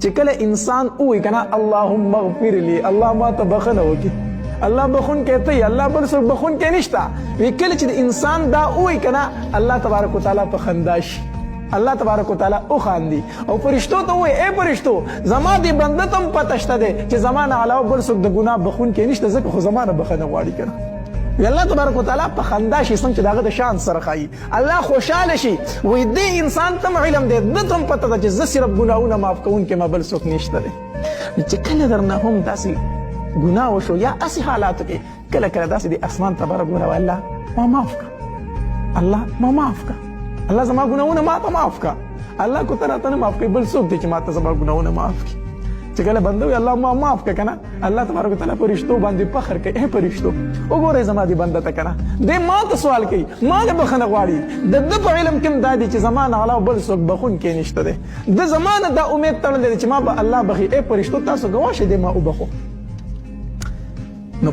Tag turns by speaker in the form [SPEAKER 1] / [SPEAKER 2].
[SPEAKER 1] چې کله انسان وایي کنه اللهم اغفر لي، الله ما ته بخښنه وکړي، الله بخون کې ته الله بل څوک بخون کې نشته. وی کله چې انسان دا وایي کنه الله تبارک وتعالى په خندا شي، الله تبارک وتعالى او خاندي او فرشتو ته وایي اے فرشتو زما دې بنده ته هم پته شته دی چې زما نه علاوه بل څوک د ګناه بخون کې نشته، ځکه خو زما نه بخښنه غواړي کنه. الله تبارک وتعالى په خندا شي څنګه چې داغه د شان سره ښایي، الله خوشاله شي. وایي دې انسان ته علم دی، دته هم پته ده چې زه صرف ګناهونه معاف کوونکی ما بل څوک نشته دی. چې کله درنه هم داسې ګناه وشو یا اسې حالاتو کې کله کله داسې د اسمان تبارک وتعالى الله ما معاف کړه، الله ما معاف کړه، الله زما ګناهونه ما ته معاف کړه. الله کو ته راته نه معاف کوي، بل څوک دی چې ما ته زما ګناهونه معاف کړي. چې کله بنده وي الله ما معاف کړه کنه، الله تبارک وتعالى فرشتو باندې فخر کوي، اے فرشتو وګورئ زما دې بنده ته کنه دې ما ته سوال کوي، ما نه بخښنه غواړي، د ده په علم کې هم دا دی چې زما نه علاوه بل څوک بخون کې نشته دی. د زما نه دا امید تړلی دی چې ما به الله بخي، اے فرشتو تاسو ګواه شئ دې ما وبخو. نو